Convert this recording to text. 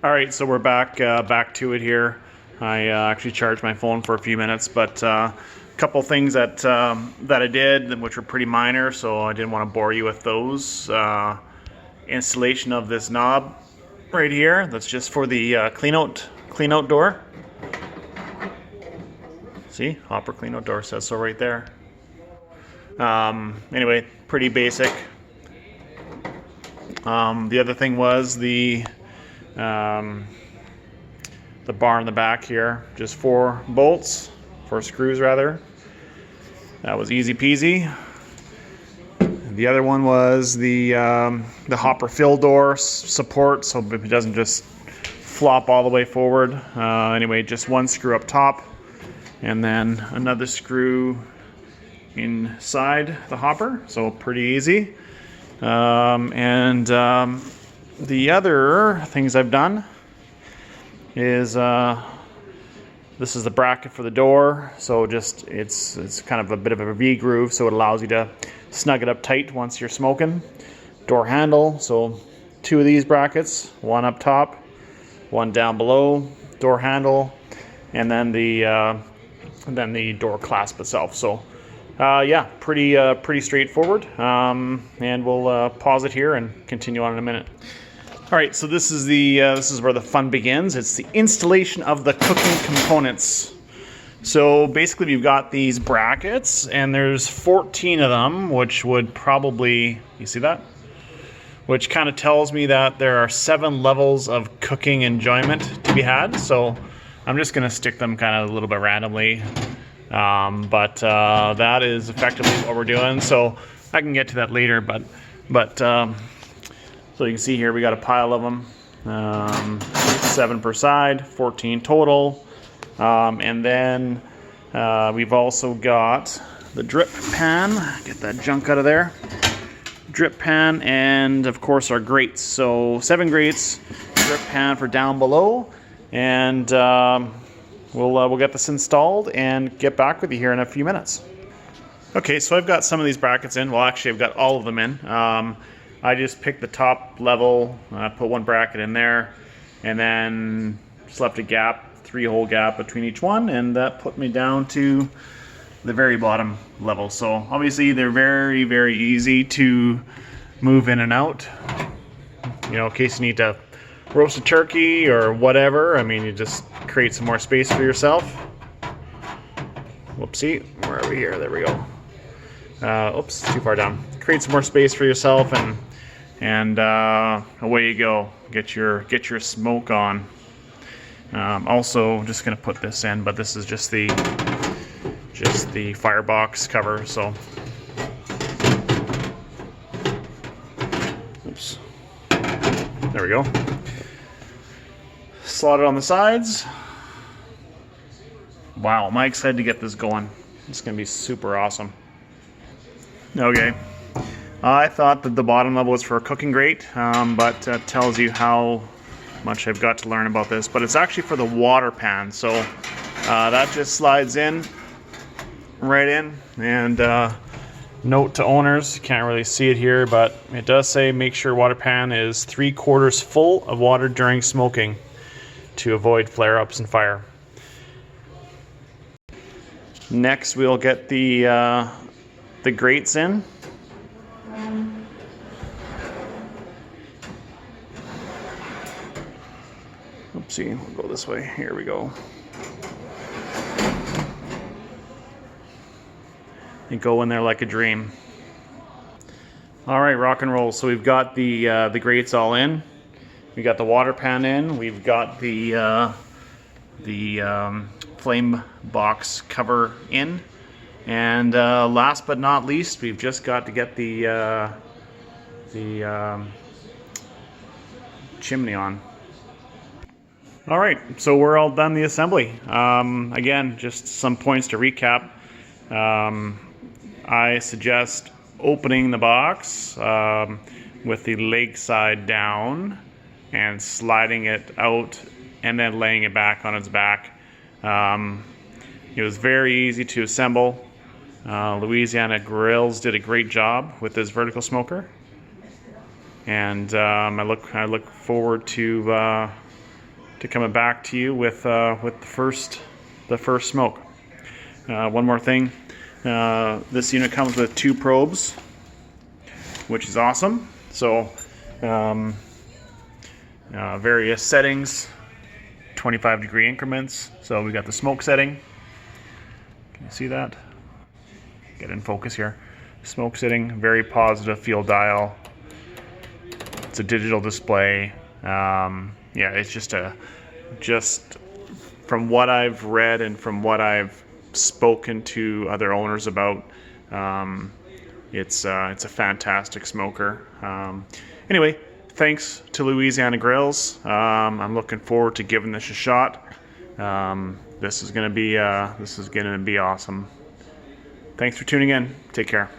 All right, so we're back to it here. I actually charged my phone for a few minutes, but a couple things that I did, which were pretty minor, so I didn't want to bore you with those. Installation of this knob right here. That's just for the clean out door. See, hopper clean out door says so right there. Anyway, pretty basic. The other thing was the bar in the back here, just 4 screws rather. That was easy peasy. The other one was the hopper fill door support, so it doesn't just flop all the way forward. Anyway, just 1 screw up top, and then another screw inside the hopper, so pretty easy. The other things I've done is this is the bracket for the door, so just it's kind of a bit of a V groove, so it allows you to snug it up tight once you're smoking. Door handle, so 2 of these brackets, 1 up top, 1 down below. Door handle, and then the door clasp itself. So yeah, pretty straightforward. And we'll pause it here and continue on in a minute. All right, so this is where the fun begins. It's the installation of the cooking components. So basically we've got these brackets, and there's 14 of them, which would probably, you see that? Which kind of tells me that there are 7 levels of cooking enjoyment to be had. So I'm just gonna stick them kind of a little bit randomly. But that is effectively what we're doing. So I can get to that later, but so you can see here we got a pile of them, 7 per side, 14 total. And then we've also got the drip pan. Get that junk out of there. Drip pan, and of course our grates. So 7 grates, drip pan for down below, and we'll get this installed and get back with you here in a few minutes. Okay, so I've got some of these brackets in. Well, actually I've got all of them in. I just picked the top level, put 1 bracket in there, and then just left a gap, 3-hole gap between each one, and that put me down to the very bottom level. So obviously they're very, very easy to move in and out. You know, in case you need to roast a turkey or whatever. I mean, you just create some more space for yourself. Whoopsie, where are we here? There we go. Oops, too far down. Create some more space for yourself, and away you go. Get your smoke on. Also, just gonna put this in, but this is just the firebox cover. So, oops, there we go. Slot it on the sides. Wow, am I excited to get this going. It's gonna be super awesome. Okay, I thought that the bottom level was for a cooking grate, but that tells you how much I've got to learn about this. But it's actually for the water pan, so that just slides in, right in. And note to owners, you can't really see it here, but it does say make sure water pan is 3/4 full of water during smoking to avoid flare-ups and fire. Next, we'll get the grates in. Oopsie, we'll go this way. Here we go. And go in there like a dream. All right, rock and roll. So we've got the grates all in. We got the water pan in. We've got the flame box cover in. And last but not least, we've just got to get the chimney on. All right, so we're all done the assembly. Again, just some points to recap. I suggest opening the box with the leg side down and sliding it out and then laying it back on its back. It was very easy to assemble. Louisiana Grills did a great job with this vertical smoker, and I look forward to to coming back to you with the first smoke. One more thing, this unit comes with 2 probes, which is awesome. So various settings, 25-degree increments. So we got the smoke setting. Can you see that? Get in focus here. Smoke setting, very positive field dial. It's a digital display. Yeah, it's just from what I've read and from what I've spoken to other owners about, it's a fantastic smoker. Anyway, thanks to Louisiana Grills. I'm looking forward to giving this a shot. This is gonna be awesome. Thanks for tuning in. Take care.